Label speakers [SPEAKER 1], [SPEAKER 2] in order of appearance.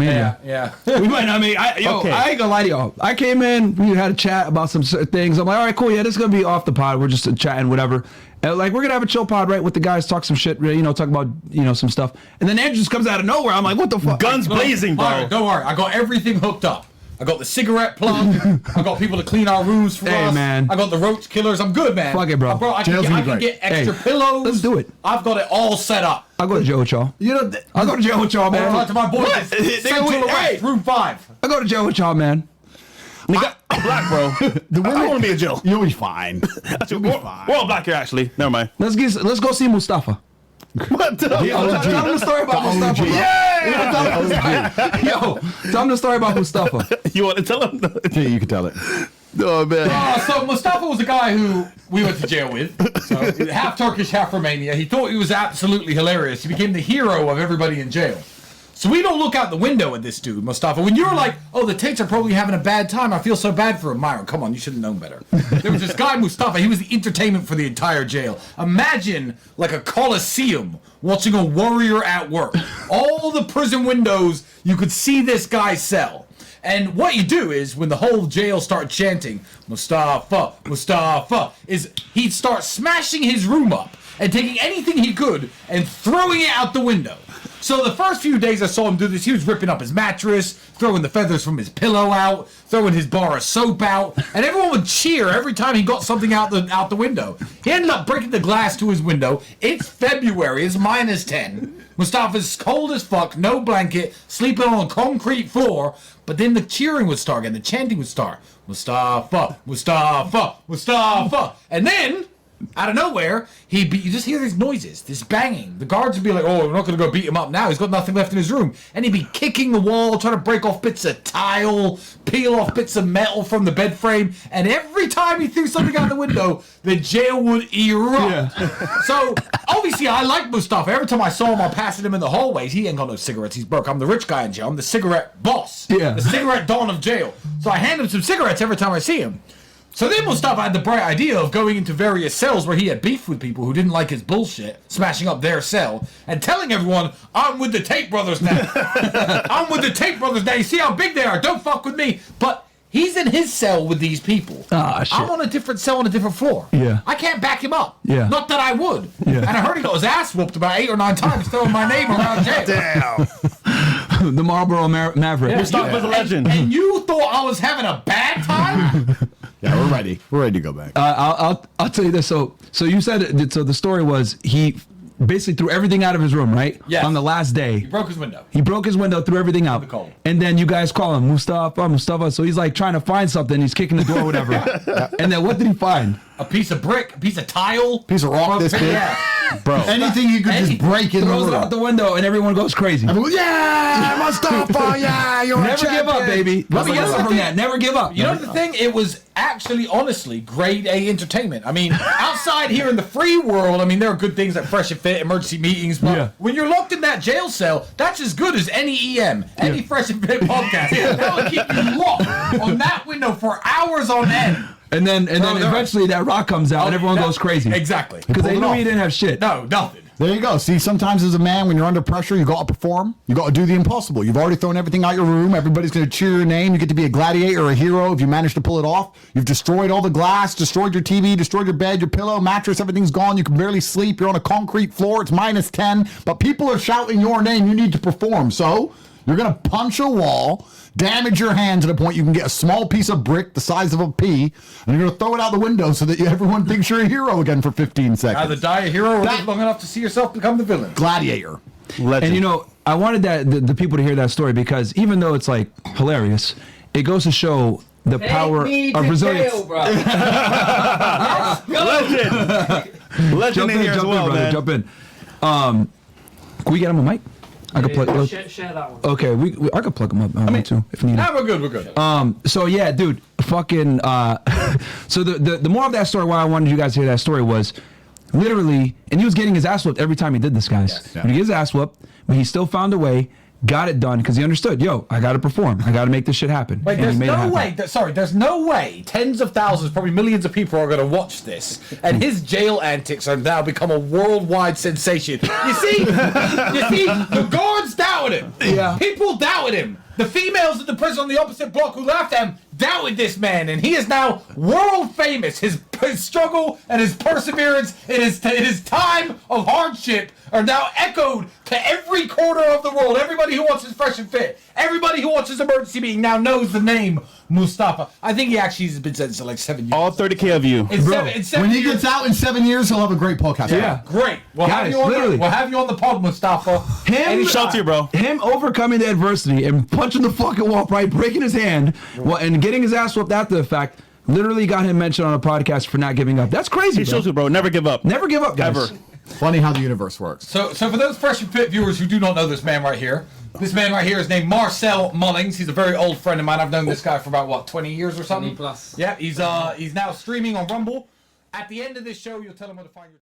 [SPEAKER 1] WrestleMania.
[SPEAKER 2] Yeah.
[SPEAKER 1] We might. I mean, I ain't gonna lie to y'all. I came in, we had a chat about some things. I'm like, all right, cool. Yeah, this is gonna be off the pod. We're just chatting, whatever. And like, we're gonna have a chill pod, right, with the guys, talk some shit, talk about some stuff. And then Andrew just comes out of nowhere. I'm like, what the fuck?
[SPEAKER 3] Guns blazing, bro.
[SPEAKER 2] Right, don't worry, I got everything hooked up. I got the cigarette plug. I got people to clean our rooms for us.
[SPEAKER 1] Man.
[SPEAKER 2] I got the roach killers. I'm good, man.
[SPEAKER 1] Fuck it, bro.
[SPEAKER 2] I can get extra pillows.
[SPEAKER 1] Let's do it.
[SPEAKER 2] I've got it all set up.
[SPEAKER 1] I'll go to jail with y'all. I'll go to jail with y'all, man.
[SPEAKER 2] Talk to my boys. Central Arrest, room 5.
[SPEAKER 1] I'll go to jail with y'all, man.
[SPEAKER 3] Nigga, I'm black, bro. I want to be in jail.
[SPEAKER 4] You'll be fine. You'll be fine.
[SPEAKER 3] We're all black here, actually. Never mind.
[SPEAKER 1] Let's go see Mustafa.
[SPEAKER 3] What the?
[SPEAKER 1] Tell him the story about Mustafa.
[SPEAKER 3] Yeah!
[SPEAKER 1] Yo, tell him the story about Mustafa.
[SPEAKER 3] You want to tell him?
[SPEAKER 4] Yeah, you can tell it.
[SPEAKER 3] Oh, man.
[SPEAKER 2] So Mustafa was a guy who we went to jail with. So half Turkish, half Romania. He thought he was absolutely hilarious. He became the hero of everybody in jail. So we don't look out the window at this dude, Mustafa. When you were like, oh, the Tates are probably having a bad time. I feel so bad for him. Myron, come on, you should have known better. There was this guy, Mustafa. He was the entertainment for the entire jail. Imagine like a coliseum watching a warrior at work. All the prison windows, you could see this guy's cell. And what you do is, when the whole jail started chanting, Mustafa, Mustafa, is he'd start smashing his room up and taking anything he could and throwing it out the window. So the first few days I saw him do this, he was ripping up his mattress, throwing the feathers from his pillow out, throwing his bar of soap out, and everyone would cheer every time he got something out the window. He ended up breaking the glass to his window. It's February, it's -10. Mustafa's cold as fuck, no blanket, sleeping on a concrete floor, but then the cheering would start again, the chanting would start. Mustafa, Mustafa, Mustafa. And then, out of nowhere, you just hear these noises, this banging. The guards would be like, oh, we're not going to go beat him up now. He's got nothing left in his room. And he'd be kicking the wall, trying to break off bits of tile, peel off bits of metal from the bed frame. And every time he threw something out the window, the jail would erupt. Yeah. So, obviously, I like Mustafa. Every time I saw him, I'm passing him in the hallways. He ain't got no cigarettes. He's broke. I'm the rich guy in jail. I'm the cigarette boss.
[SPEAKER 1] Yeah.
[SPEAKER 2] The cigarette don of jail. So I hand him some cigarettes every time I see him. So then Mustafa had the bright idea of going into various cells where he had beef with people who didn't like his bullshit, smashing up their cell, and telling everyone, I'm with the Tate brothers now. I'm with the Tate brothers now. You see how big they are. Don't fuck with me. But he's in his cell with these people.
[SPEAKER 1] Ah, shit.
[SPEAKER 2] I'm on a different cell on a different floor.
[SPEAKER 1] Yeah.
[SPEAKER 2] I can't back him up.
[SPEAKER 1] Yeah.
[SPEAKER 2] Not that I would.
[SPEAKER 1] Yeah.
[SPEAKER 2] And I heard he got his ass whooped about 8 or 9 times throwing my name around jail.
[SPEAKER 3] Damn.
[SPEAKER 1] The Marlboro Maverick.
[SPEAKER 2] Yeah.
[SPEAKER 3] Mustafa's a legend.
[SPEAKER 2] And you thought I was having a bad time?
[SPEAKER 4] Yeah, we're ready. We're ready to go back.
[SPEAKER 1] I'll tell you this. So you said, so the story was he basically threw everything out of his room, right?
[SPEAKER 2] Yes.
[SPEAKER 1] On the last day.
[SPEAKER 2] He broke his window.
[SPEAKER 1] He broke his window, threw everything out.
[SPEAKER 2] The cold.
[SPEAKER 1] And then you guys call him Mustafa. So he's like trying to find something. He's kicking the door, whatever. And then what did he find?
[SPEAKER 2] A piece of brick, a piece of tile.
[SPEAKER 4] Piece of rock, this kid.
[SPEAKER 2] Yeah.
[SPEAKER 4] Bro. Anything you could just break in the
[SPEAKER 1] Throws it
[SPEAKER 4] room.
[SPEAKER 1] out the window and everyone goes crazy.
[SPEAKER 4] Everyone, yeah, Mustafa, yeah, you're
[SPEAKER 1] Never
[SPEAKER 4] a
[SPEAKER 1] give up,
[SPEAKER 4] champion.
[SPEAKER 1] baby. Let me get some from that. Never give up.
[SPEAKER 2] You know the thing? It was actually, honestly, grade A entertainment. I mean, outside here in the free world, I mean, there are good things like Fresh and Fit, emergency meetings, but when you're locked in that jail cell, that's as good as any EM, any Fresh and Fit podcast. That will keep you locked on that window for hours on end.
[SPEAKER 1] And then eventually that rock comes out and everyone goes crazy.
[SPEAKER 2] Exactly.
[SPEAKER 1] Because they knew he didn't have shit.
[SPEAKER 2] No, nothing.
[SPEAKER 4] There you go. See, sometimes as a man, when you're under pressure, you got to perform. You got to do the impossible. You've already thrown everything out your room. Everybody's going to cheer your name. You get to be a gladiator or a hero if you manage to pull it off. You've destroyed all the glass, destroyed your TV, destroyed your bed, your pillow, mattress. Everything's gone. You can barely sleep. You're on a concrete floor. It's -10. But people are shouting your name. You need to perform. So you're going to punch a wall, damage your hand to the point you can get a small piece of brick the size of a pea, and you're going to throw it out the window so that everyone thinks you're a hero again for 15 seconds.
[SPEAKER 2] Either die a hero or live long enough to see yourself become the villain.
[SPEAKER 4] Gladiator.
[SPEAKER 1] Legend. And I wanted the people to hear that story because even though it's like hilarious, it goes to show the power of resilience.
[SPEAKER 3] Legend. Legend in here as well, man.
[SPEAKER 1] Jump in. Can we get him a mic? I could plug.
[SPEAKER 5] Share that one.
[SPEAKER 1] Okay, I could plug him up. I mean, too, if needed.
[SPEAKER 2] Nah, we're good.
[SPEAKER 1] So yeah, dude, fucking. So the more of that story, why I wanted you guys to hear that story was, literally, and he was getting his ass whooped every time he did this, guys.
[SPEAKER 2] Yes.
[SPEAKER 1] When he gets his ass whooped, but he still found a way. got it done because he understood. Yo, I got to perform. I got to make this shit happen.
[SPEAKER 2] Wait,
[SPEAKER 1] And he
[SPEAKER 2] there's
[SPEAKER 1] made it
[SPEAKER 2] no
[SPEAKER 1] happen.
[SPEAKER 2] way. There's no way. Tens of thousands, probably millions of people are going to watch this, and his jail antics are now become a worldwide sensation. You see, the guards doubted him.
[SPEAKER 1] Yeah.
[SPEAKER 2] People doubted him. The females in the prison on the opposite block who laughed at him doubted this man, and he is now world famous. His struggle and his perseverance in his time of hardship are now echoed to every corner of the world. Everybody who watches Fresh and Fit, everybody who watches Emergency Meeting now knows the name Mustafa. I think he actually has been sentenced to like 7 years.
[SPEAKER 3] All 30K of you.
[SPEAKER 2] In seven
[SPEAKER 4] When he
[SPEAKER 2] years.
[SPEAKER 4] gets out in 7 years, he'll have a great podcast.
[SPEAKER 1] Yeah.
[SPEAKER 2] Great. We'll have
[SPEAKER 1] Guys,
[SPEAKER 2] you on.
[SPEAKER 1] literally.
[SPEAKER 2] We'll have you on the pod, Mustafa.
[SPEAKER 1] Him,
[SPEAKER 3] Shout out to you, bro.
[SPEAKER 1] him overcoming the adversity and punching the fucking wall, right, breaking his hand, and getting his ass whooped after the fact, literally got him mentioned on a podcast for not giving up. That's crazy,
[SPEAKER 3] He
[SPEAKER 1] bro.
[SPEAKER 3] shows you, bro. Never give up.
[SPEAKER 1] Never give up, guys.
[SPEAKER 3] Ever.
[SPEAKER 4] Funny how the universe works.
[SPEAKER 2] So for those Fresh and Fit viewers who do not know this man right here, this man right here is named Marcel Mullings. He's a very old friend of mine. I've known this guy for about, what, 20 years or something?
[SPEAKER 5] 20 plus.
[SPEAKER 2] Yeah, he's now streaming on Rumble. At the end of this show, you'll tell him where to find your...